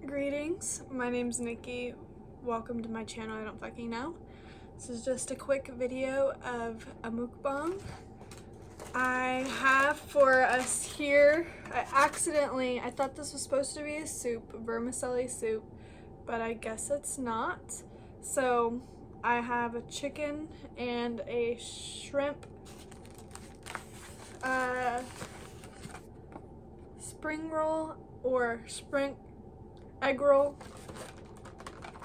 Greetings, my name's Nikki. Welcome to my channel, I don't fucking know. This is just a quick video of a mukbang I have for us here. I thought this was supposed to be a soup, vermicelli soup, but I guess it's not. So I have a chicken and a shrimp spring roll or spring egg roll.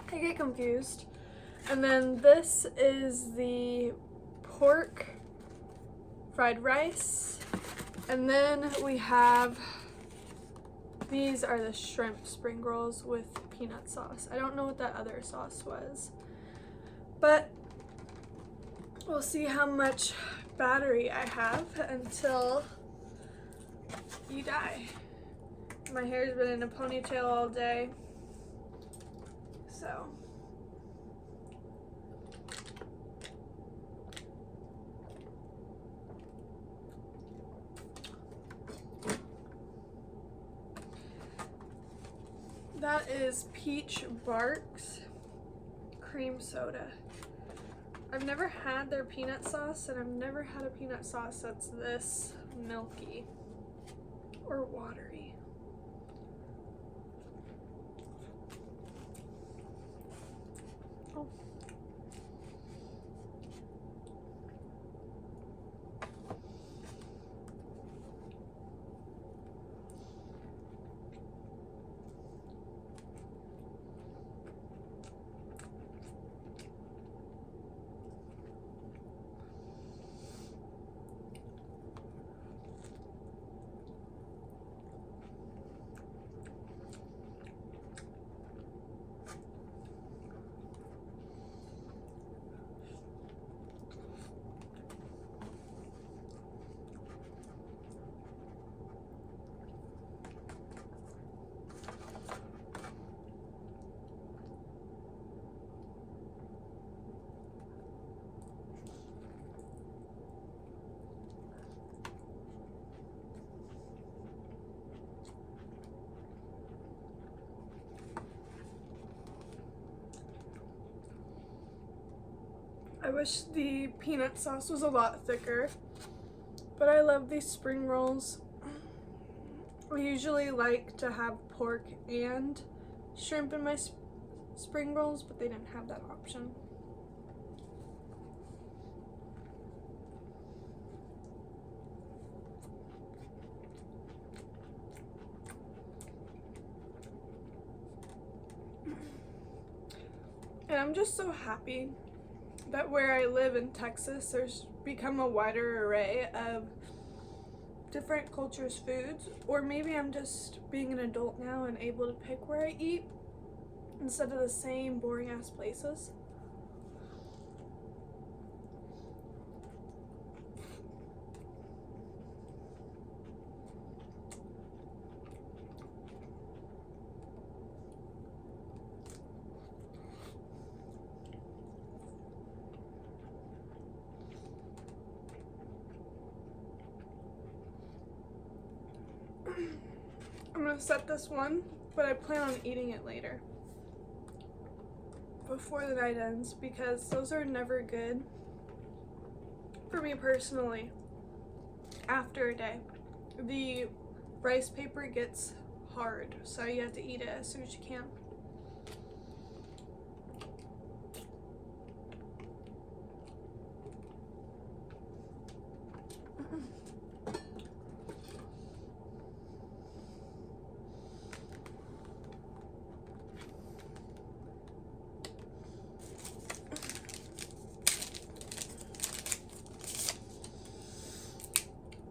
I get confused. And then this is the pork fried rice. And then we have, these are the shrimp spring rolls with peanut sauce. I don't know what that other sauce was, but we'll see how much battery I have until you die. My hair's been in a ponytail all day, so that is Peach Barks cream soda. I've never had their peanut sauce, and I've never had a peanut sauce that's this milky or watery. Oh. I wish the peanut sauce was a lot thicker, but I love these spring rolls. I usually like to have pork and shrimp in my spring rolls, but they didn't have that option. And I'm just so happy that where I live in Texas, there's become a wider array of different cultures' foods, or maybe I'm just being an adult now and able to pick where I eat instead of the same boring ass places. I'm gonna set this one, but I plan on eating it later, before the night ends, because those are never good for me personally. After a day, the rice paper gets hard, so you have to eat it as soon as you can.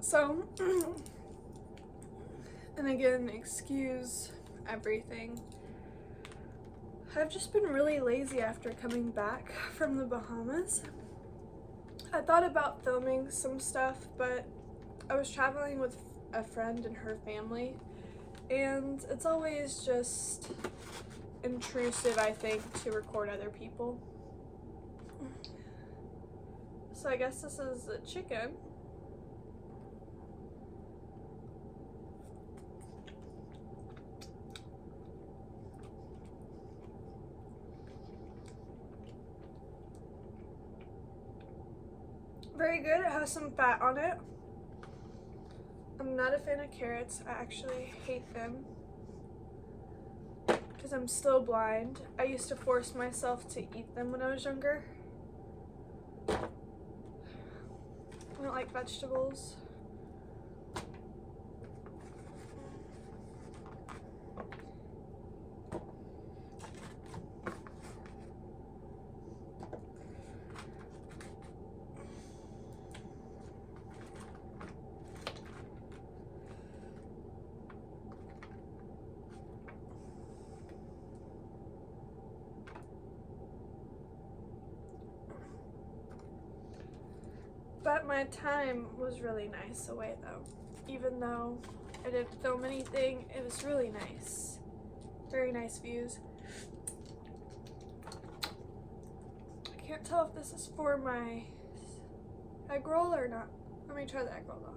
So, and again, excuse everything. I've just been really lazy after coming back from the Bahamas. I thought about filming some stuff, but I was traveling with a friend and her family, and it's always just intrusive, I think, to record other people. So I guess this is the chicken. very good. It has some fat on it. I'm not a fan of carrots. I actually hate them because I'm still blind. I used to force myself to eat them when I was younger. I don't like vegetables. But my time was really nice away though. Even though I didn't film anything, it was really nice. Very nice views. I can't tell if this is for my egg roll or not. Let me try the egg roll though.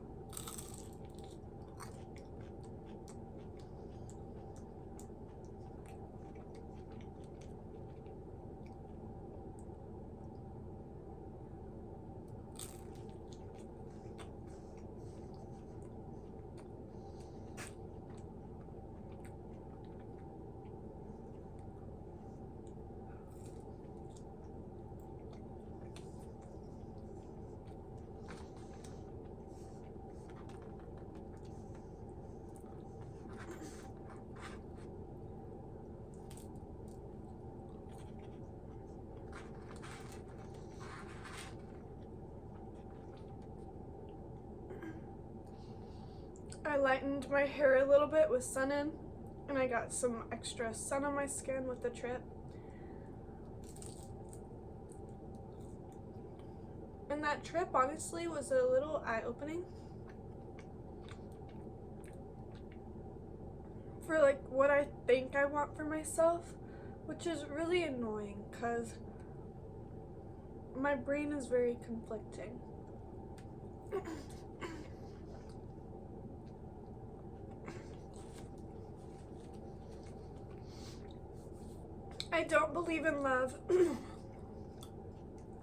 I lightened my hair a little bit with sun in, and I got some extra sun on my skin with the trip. And that trip honestly was a little eye-opening for like what I think I want for myself, which is really annoying because my brain is very conflicting. I don't believe in love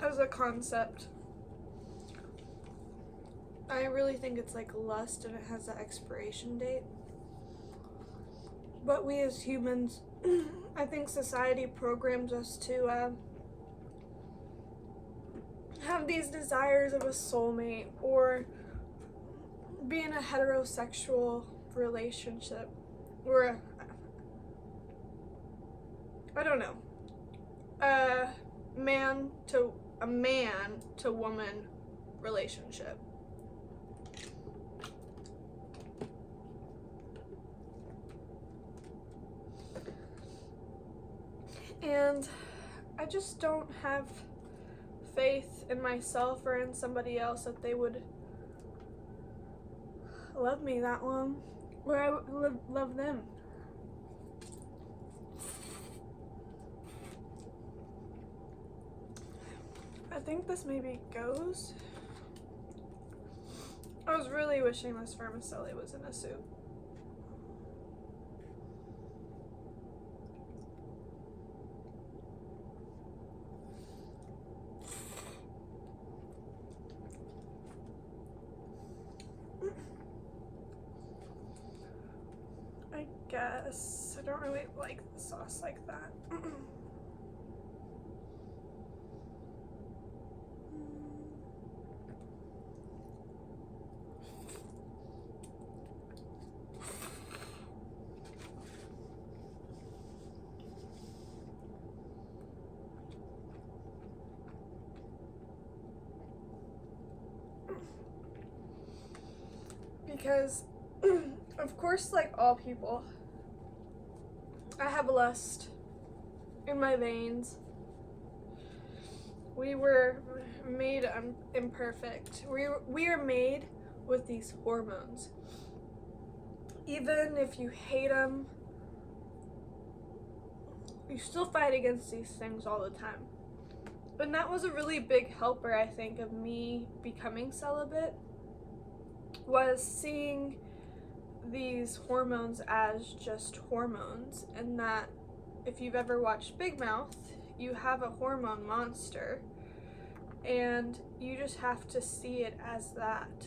as a concept. I really think it's like lust and it has an expiration date. But we as humans, I think society programs us to have these desires of a soulmate or be in a heterosexual relationship or I don't know, a man to woman relationship. And I just don't have faith in myself or in somebody else that they would love me that long, or I would love them. I think this maybe goes. I was really wishing this vermicelli was in a soup. I guess I don't really like the sauce like that. Because, of course, like all people, I have lust in my veins. We were made imperfect. We are made with these hormones. Even if you hate them, you still fight against these things all the time. And that was a really big helper, I think, of me becoming celibate, was seeing these hormones as just hormones, and that if you've ever watched Big Mouth, you have a hormone monster and you just have to see it as that.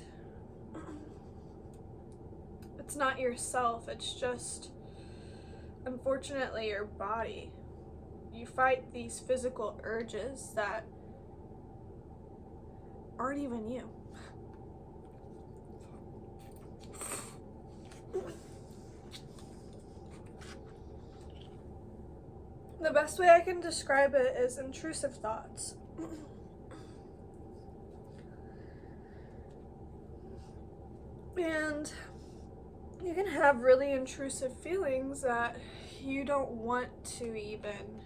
It's not yourself, it's just, unfortunately, your body. You fight these physical urges that aren't even you. The best way I can describe it is intrusive thoughts. And you can have really intrusive feelings that you don't want to even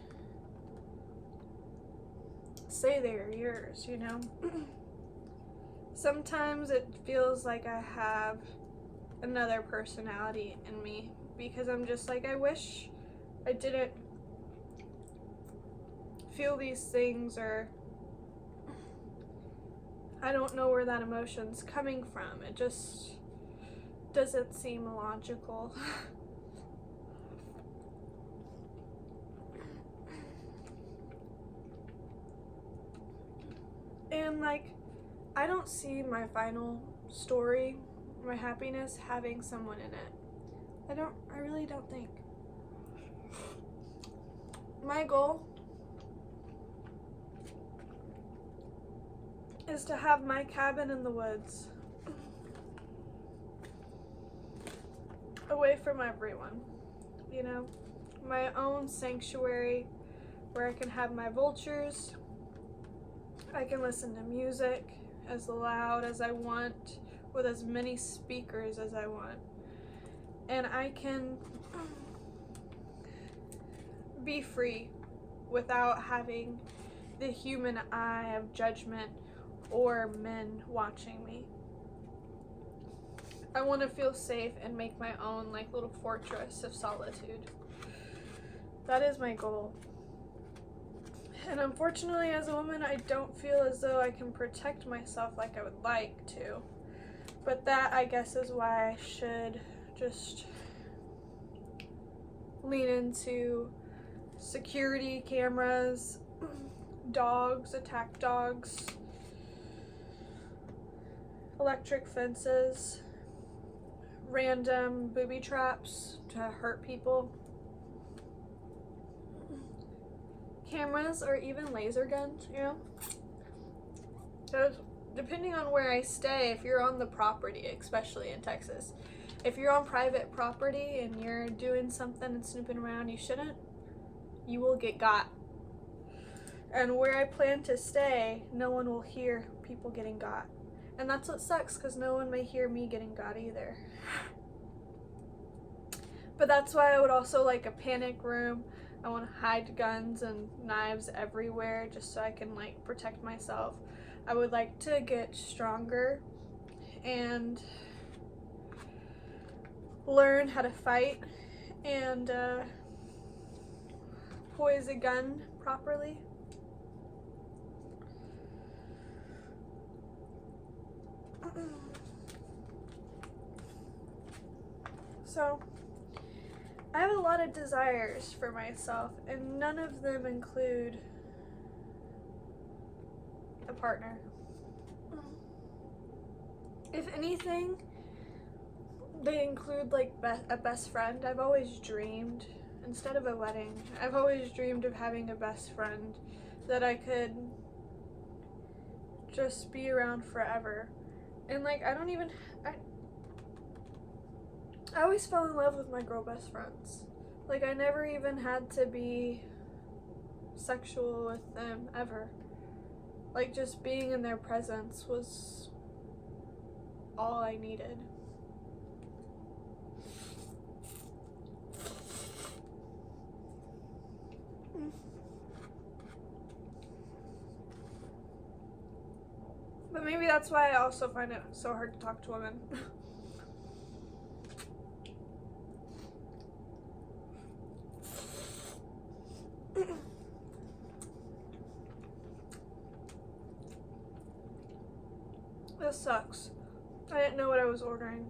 say they're yours, you know? Sometimes it feels like I have another personality in me because I'm just like, I wish I didn't feel these things, or I don't know where that emotion's coming from. It just doesn't seem logical. And like, I don't see my final story, my happiness, having someone in it. I really don't think. My goal is to have my cabin in the woods, away from everyone, you know, my own sanctuary where I can have my vultures, I can listen to music as loud as I want, with as many speakers as I want, and I can be free without having the human eye of judgment or men watching me. I want to feel safe and make my own like little fortress of solitude. That is my goal. And unfortunately, as a woman, I don't feel as though I can protect myself like I would like to. But that, I guess, is why I should just lean into security cameras, dogs, attack dogs, electric fences, random booby traps to hurt people, cameras, or even laser guns, you know? So depending on where I stay, if you're on the property, especially in Texas, if you're on private property and you're doing something and snooping around you shouldn't, you will get got. And where I plan to stay, no one will hear people getting got. And that's what sucks, because no one may hear me getting got either. But that's why I would also like a panic room. I want to hide guns and knives everywhere just so I can like protect myself. I would like to get stronger and learn how to fight and poise a gun properly. So, I have a lot of desires for myself, and none of them include a partner. If anything, they include like a best friend. I've always dreamed, instead of a wedding, I've always dreamed of having a best friend that I could just be around forever. And like, I always fell in love with my girl best friends. Like, I never even had to be sexual with them, ever. Like, just being in their presence was all I needed. But maybe that's why I also find it so hard to talk to women. This sucks. I didn't know what I was ordering.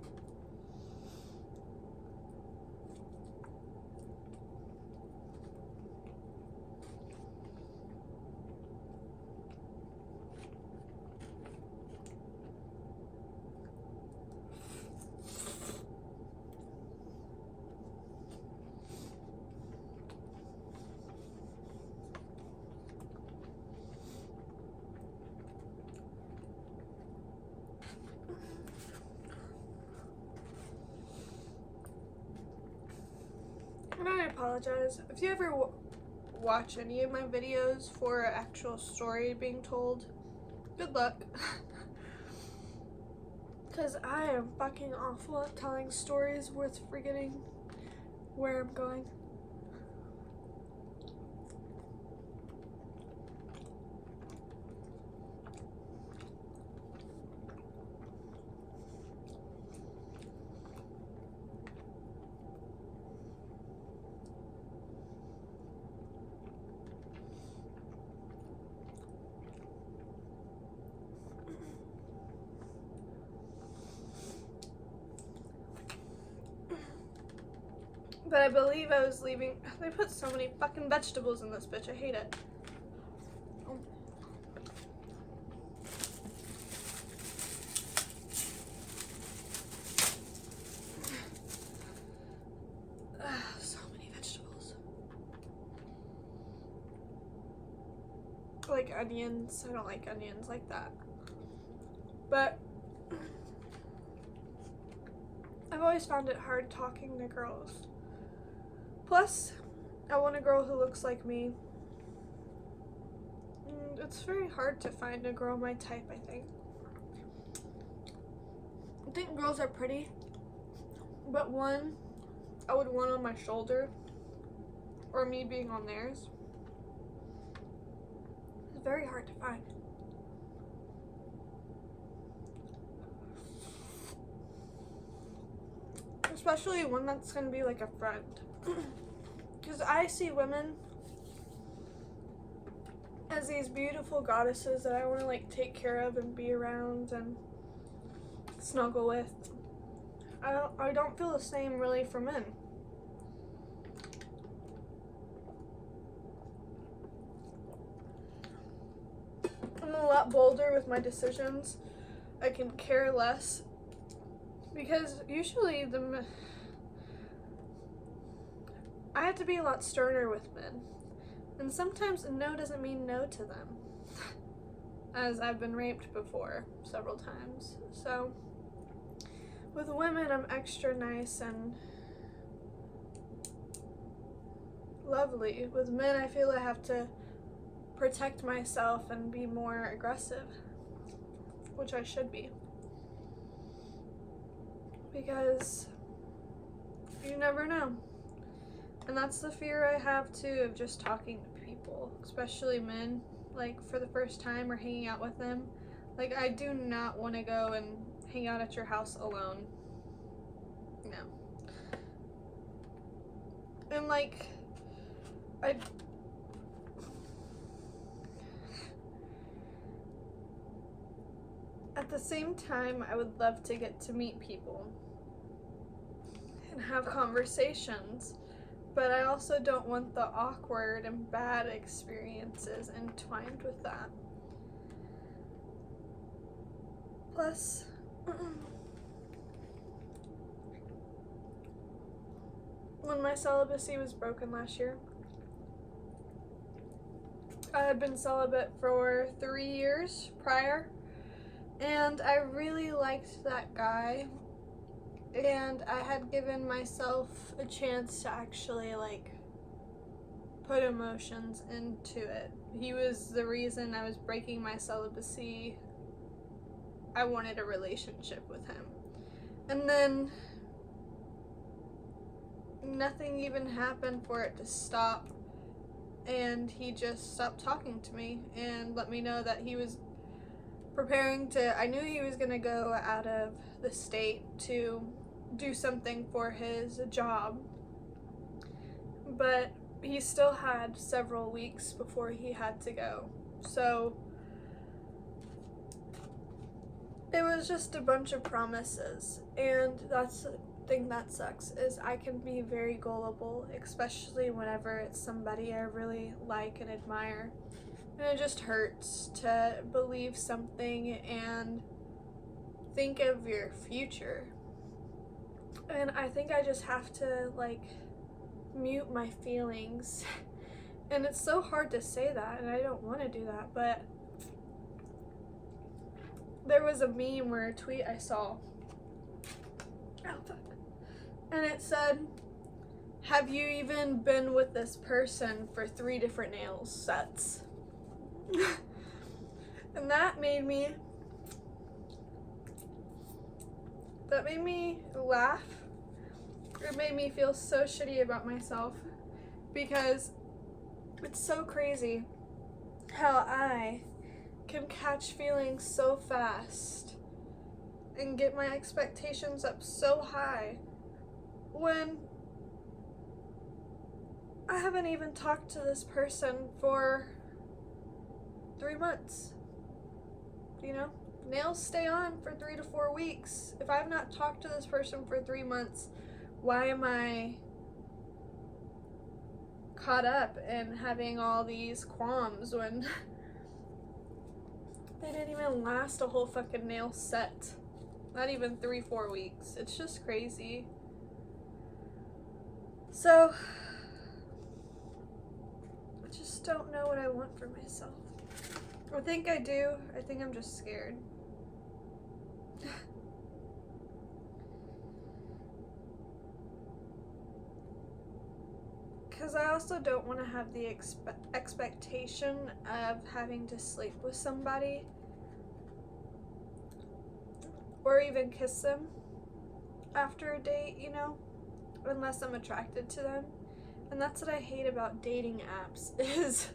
apologize. If you ever watch any of my videos for an actual story being told, good luck. Because I am fucking awful at telling stories worth forgetting where I'm going. But I believe I was leaving. They put so many fucking vegetables in this bitch. I hate it. Oh. So many vegetables. Like onions. I don't like onions like that. But I've always found it hard talking to girls. Plus, I want a girl who looks like me. It's very hard to find a girl my type, I think. I think girls are pretty, but one I would want on my shoulder, or me being on theirs. It's very hard to find. Especially one that's gonna be like a friend. Because I see women as these beautiful goddesses that I want to like take care of and be around and snuggle with. I don't feel the same really for men. I'm a lot bolder with my decisions. I can care less because usually I have to be a lot sterner with men, and sometimes no doesn't mean no to them, as I've been raped before several times. So with women I'm extra nice and lovely. With men I feel I have to protect myself and be more aggressive, which I should be, because you never know. And that's the fear I have too, of just talking to people, especially men, like for the first time or hanging out with them. Like, I do not want to go and hang out at your house alone. No. And like, at the same time, I would love to get to meet people and have conversations. But I also don't want the awkward and bad experiences entwined with that. Plus, when my celibacy was broken last year, I had been celibate for 3 years prior, and I really liked that guy. And I had given myself a chance to actually, like, put emotions into it. He was the reason I was breaking my celibacy. I wanted a relationship with him. And then nothing even happened for it to stop. And he just stopped talking to me and let me know that he was preparing to, I knew he was going to go out of the state to do something for his job, but he still had several weeks before he had to go. So it was just a bunch of promises, and that's the thing that sucks, is I can be very gullible, especially whenever it's somebody I really like and admire, and it just hurts to believe something and think of your future. And I think I just have to, like, mute my feelings. And it's so hard to say that, and I don't want to do that, but there was a meme or a tweet I saw. Oh, fuck. And it said, have you even been with this person for 3 different nail sets? And that made me laugh. It made me feel so shitty about myself, because it's so crazy how I can catch feelings so fast and get my expectations up so high when I haven't even talked to this person for 3 months. You know, nails stay on for 3 to 4 weeks. If I've not talked to this person for 3 months, why am I caught up in having all these qualms when they didn't even last a whole fucking nail set? Not even 3-4 weeks. It's just crazy. So, I just don't know what I want for myself. I think I do. I think I'm just scared. Because I also don't want to have the expectation of having to sleep with somebody or even kiss them after a date, you know, unless I'm attracted to them. And that's what I hate about dating apps, is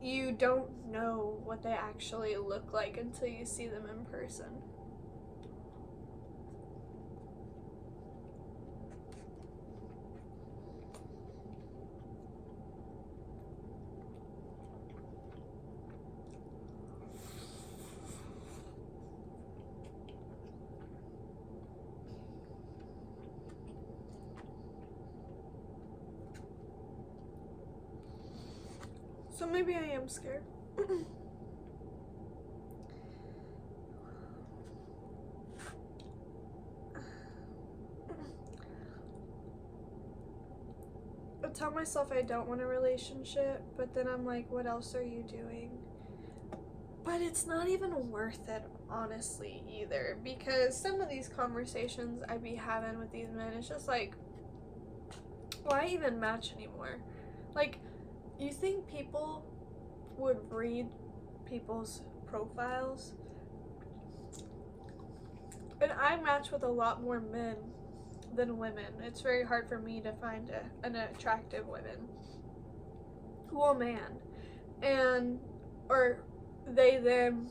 you don't know what they actually look like until you see them in person. So maybe I am scared. I tell myself I don't want a relationship, but then I'm like, what else are you doing? But it's not even worth it, honestly, either, because some of these conversations I be having with these men, it's just like, why even match anymore? Like, you think people would read people's profiles? And I match with a lot more men than women. It's very hard for me to find an attractive woman. Well, man. And, or they, them,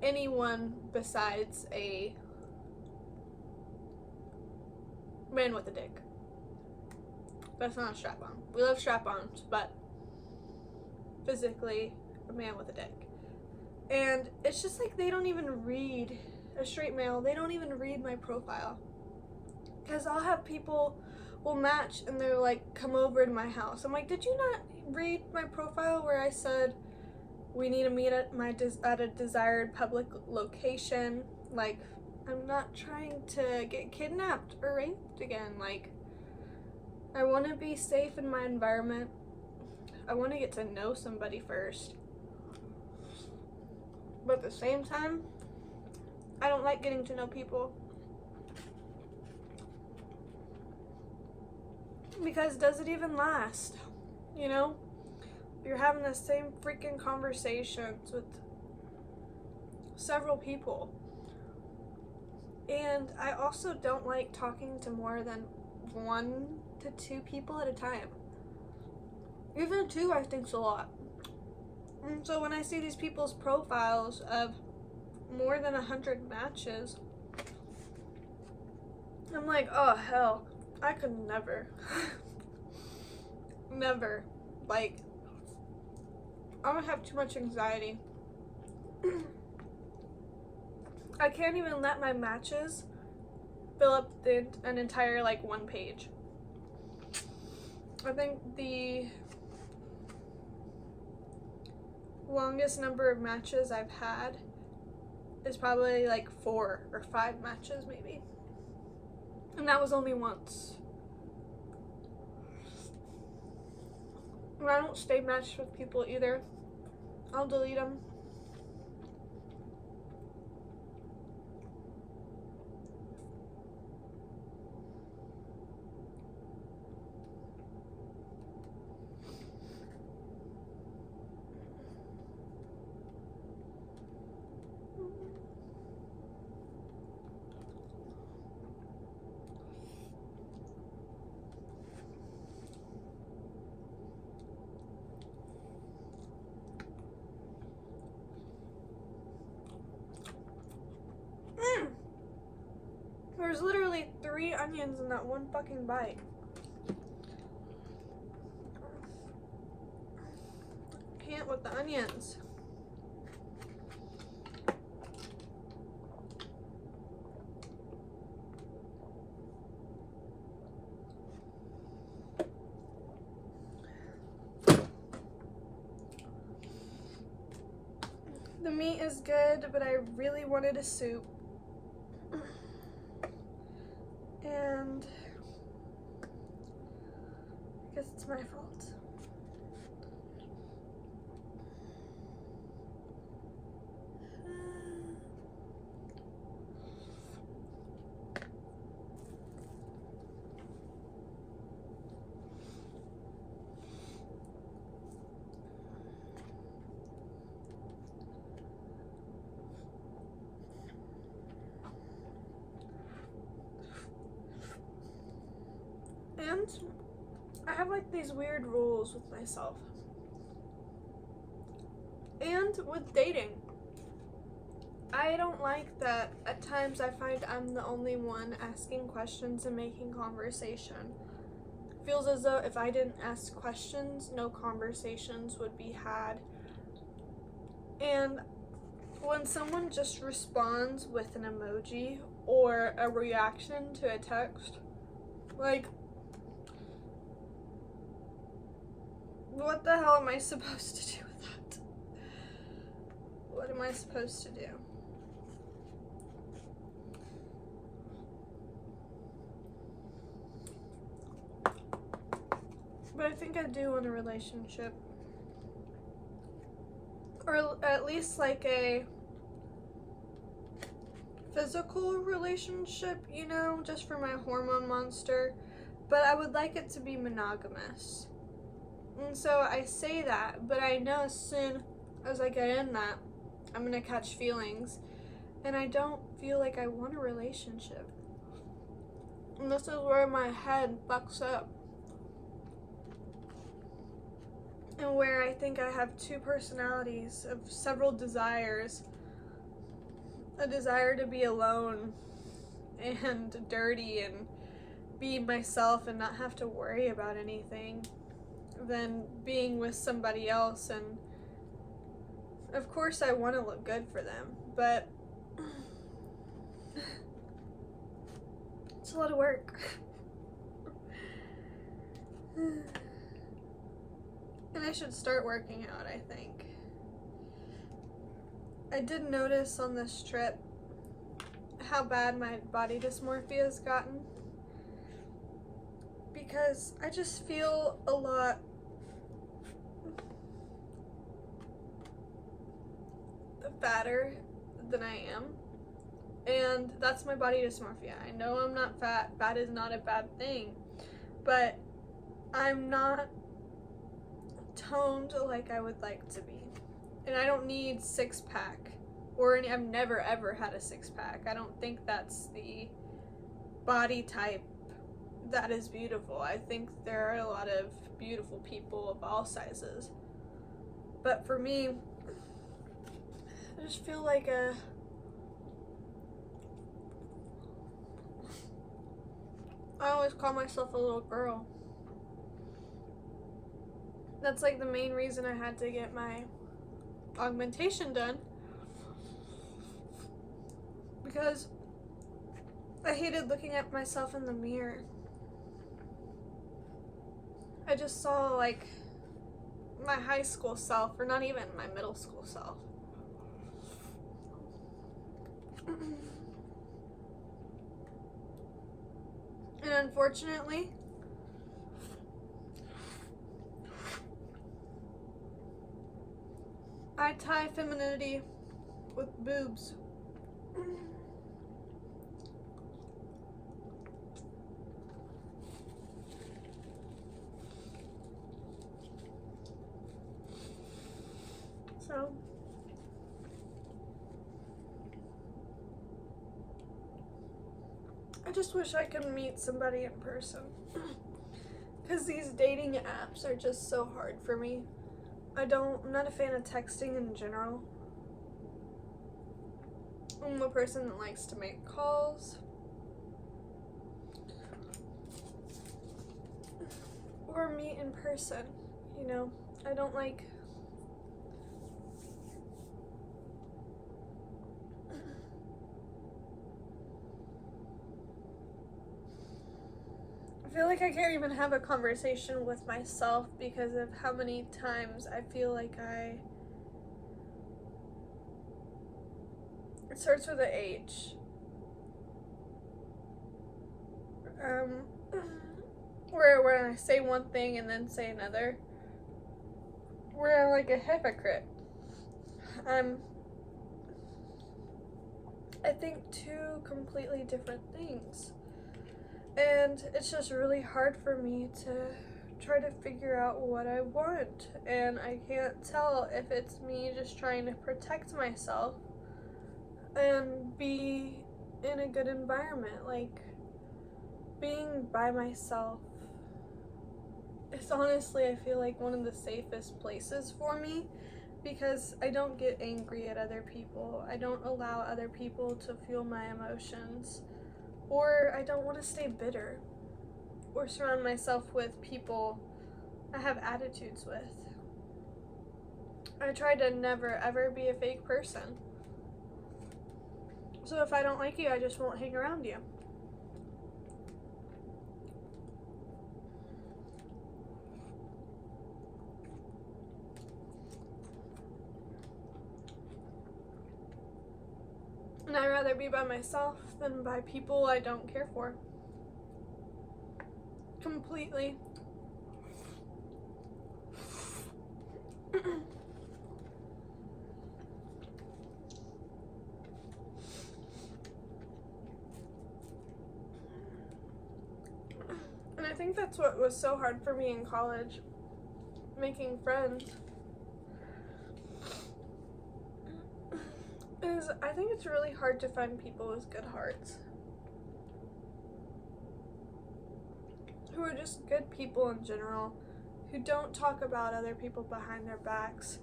anyone besides a man with a dick. That's not a strap-on. We love strap-ons, but physically a man with a dick. And it's just like they don't even read, a straight male, they don't even read my profile. Because I'll have people will match and they're like, come over to my house. I'm like, did you not read my profile where I said we need to meet at a desired public location? Like, I'm not trying to get kidnapped or raped again. Like, I want to be safe in my environment. I want to get to know somebody first. But at the same time, I don't like getting to know people. Because does it even last? You know? You're having the same freaking conversations with several people. And I also don't like talking to more than 1 to 2 people at a time. Even 2 I think's a lot. And so when I see these people's profiles of more than 100 matches, I'm like, oh hell, I could never. Never. Like, I would have too much anxiety. I can't even let my matches fill up an entire, like, 1 page. I think the longest number of matches I've had is probably like 4 or 5 matches maybe. And that was only once. And I don't stay matched with people either. I'll delete them. There's literally 3 onions in that one fucking bite. Can't with the onions. The meat is good, but I really wanted a soup. And I guess it's my fault. And I have like these weird rules with myself. And with dating. I don't like that at times I find I'm the only one asking questions and making conversation. It feels as though if I didn't ask questions, no conversations would be had. And when someone just responds with an emoji or a reaction to a text, like, what the hell am I supposed to do with that? What am I supposed to do? But I think I do want a relationship. Or at least like a physical relationship, you know, just for my hormone monster. But I would like it to be monogamous. And so I say that, but I know as soon as I get in that, I'm gonna catch feelings. And I don't feel like I want a relationship. And this is where my head fucks up. And where I think I have 2 personalities of several desires. A desire to be alone and dirty and be myself and not have to worry about anything. Than being with somebody else, and of course I want to look good for them, but it's a lot of work. And I should start working out, I think. I did notice on this trip how bad my body dysmorphia has gotten, because I just feel a lot fatter than I am, and that's my body dysmorphia. I know I'm not fat. Fat is not a bad thing, but I'm not toned like I would like to be, and I don't need 6-pack or any. I've never ever had a 6-pack. I don't think that's the body type that is beautiful. I think there are a lot of beautiful people of all sizes, but for me, I just feel like I always call myself a little girl. That's like the main reason I had to get my augmentation done, because I hated looking at myself in the mirror. I just saw like my high school self, or not even my middle school self. And unfortunately, I tie femininity with boobs. So I just wish I could meet somebody in person, because these dating apps are just so hard for me. I'm not a fan of texting in general. I'm a person that likes to make calls. or meet in person, you know. I don't like I feel like I can't even have a conversation with myself because of how many times I feel like it starts with an H. Where I say one thing and then say another. Where I'm like a hypocrite. I think two completely different things. And it's just really hard for me to try to figure out what I want. And I can't tell if it's me just trying to protect myself and be in a good environment. Like, being by myself is honestly, I feel like, one of the safest places for me because I don't get angry at other people. I don't allow other people to feel my emotions. Or I don't want to stay bitter or surround myself with people I have attitudes with. I try to never ever be a fake person. So if I don't like you, I just won't hang around you. And I'd rather be by myself than by people I don't care for. Completely. And I think that's what was so hard for me in college, making friends. Is I think it's really hard to find people with good hearts. Who are just good people in general, who don't talk about other people behind their backs,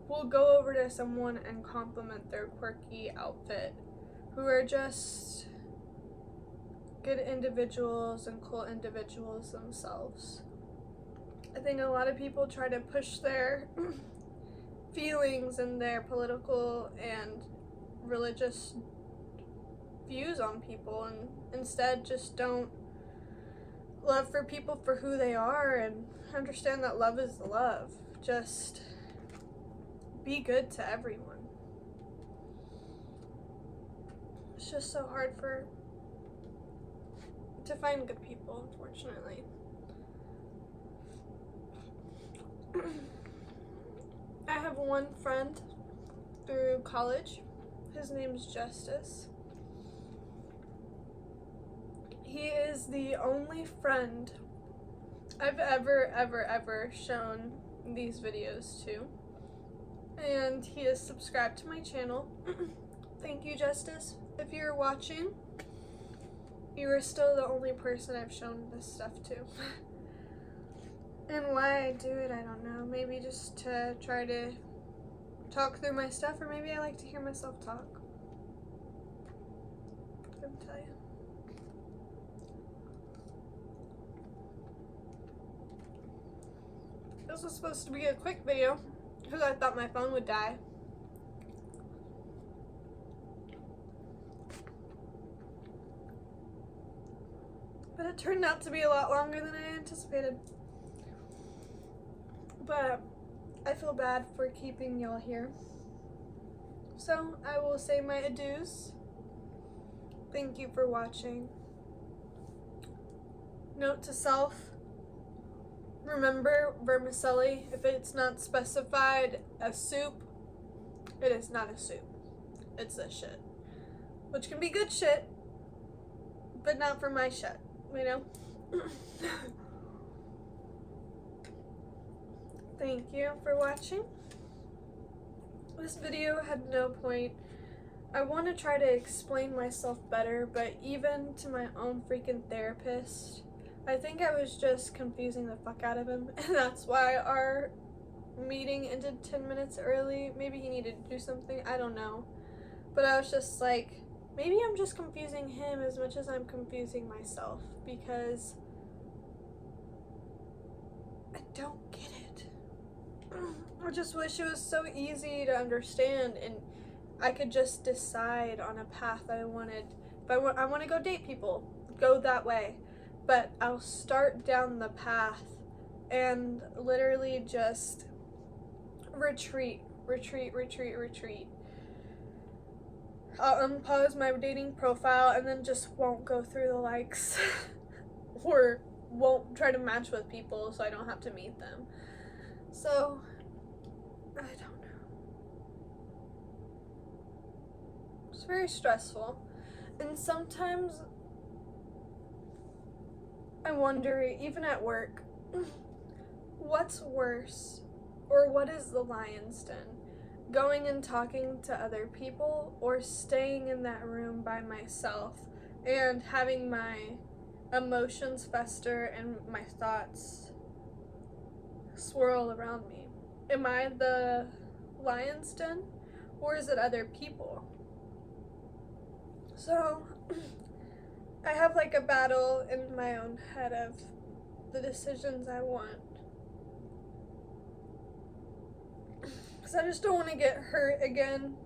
will go over to someone and compliment their quirky outfit, who are just good individuals and cool individuals themselves. I think a lot of people try to push their feelings and their political and religious views on people and instead just don't love for people for who they are and understand that love is love. Just be good to everyone. It's just so hard to find good people, unfortunately. I have one friend through college. His name's Justice. He is the only friend I've ever shown these videos to. And he is subscribed to my channel. Thank you, Justice. If you're watching, you are still the only person I've shown this stuff to. And why I do it, I don't know. Maybe just to try to talk through my stuff, or maybe I like to hear myself talk. Couldn't tell you. This was supposed to be a quick video because I thought my phone would die. But it turned out to be a lot longer than I anticipated. But I feel bad for keeping y'all here. So I will say my adieus. Thank you for watching. Note to self. Remember, vermicelli, if it's not specified a soup, it is not a soup. It's a shit. Which can be good shit, but not for my shit, you know? Thank you for watching. This video had no point. I want to try to explain myself better, but even to my own freaking therapist, I think I was just confusing the fuck out of him, and that's why our meeting ended 10 minutes early. Maybe he needed to do something, I don't know. But I was just like, maybe I'm just confusing him as much as I'm confusing myself, because I don't get it. I just wish it was so easy to understand and I could just decide on a path I wanted. If I want to go date people, go that way. But I'll start down the path and literally just retreat. I'll unpause my dating profile and then just won't go through the likes or won't try to match with people so I don't have to meet them. So, I don't know. It's very stressful. And sometimes I wonder, even at work, what's worse? Or what is the lion's den? Going and talking to other people or staying in that room by myself and having my emotions fester and my thoughts swirl around me? Am I the lion's den or is it other people? So I have like a battle in my own head of the decisions I want. Because I just don't want to get hurt again.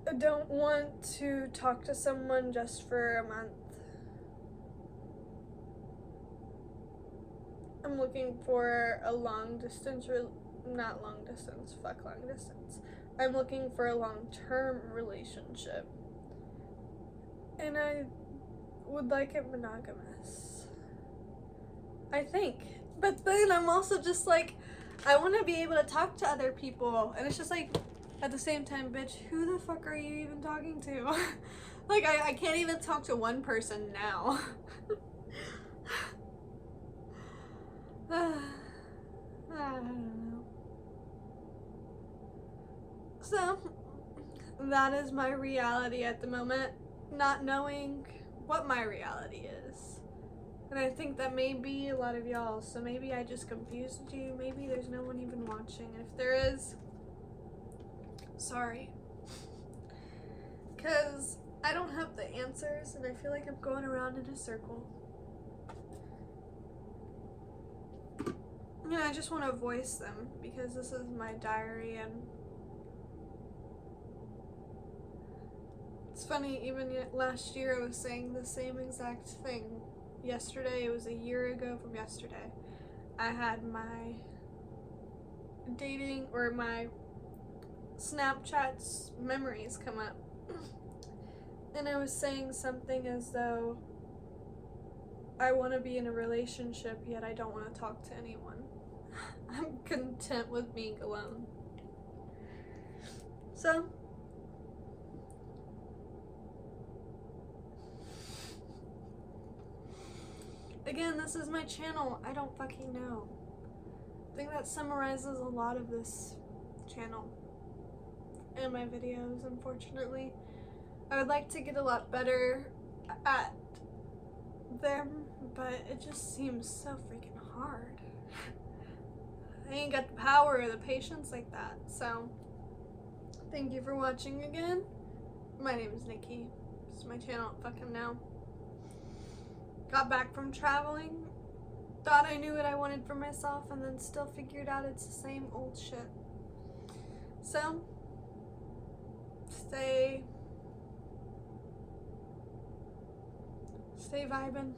I don't want to talk to someone just for a month. I'm looking for a long distance, not long distance, fuck long distance. I'm looking for a long-term relationship. And I would like it monogamous, I think. But then I'm also just like, I want to be able to talk to other people. And it's just like, at the same time, bitch, who the fuck are you even talking to? Like, I can't even talk to one person now. I don't know. So, that is my reality at the moment. Not knowing what my reality is. And I think that may be a lot of y'all, so maybe I just confused you. Maybe there's no one even watching. And if there is, sorry. Because I don't have the answers, and I feel like I'm going around in a circle. Yeah, I just want to voice them, because this is my diary, and it's funny, even last year I was saying the same exact thing. Yesterday, it was a year ago from yesterday, I had my dating or my Snapchat's memories come up. And I was saying something as though I want to be in a relationship, yet I don't want to talk to anyone. I'm content with being alone. So, again, this is my channel. I don't fucking know. I think that summarizes a lot of this channel and my videos, unfortunately. I would like to get a lot better at them, but it just seems so freaking hard. I ain't got the power or the patience like that. So, thank you for watching again. My name is Nikki. This is my channel. Fucking now. Got back from traveling, thought I knew what I wanted for myself, and then still figured out it's the same old shit. So, stay vibing.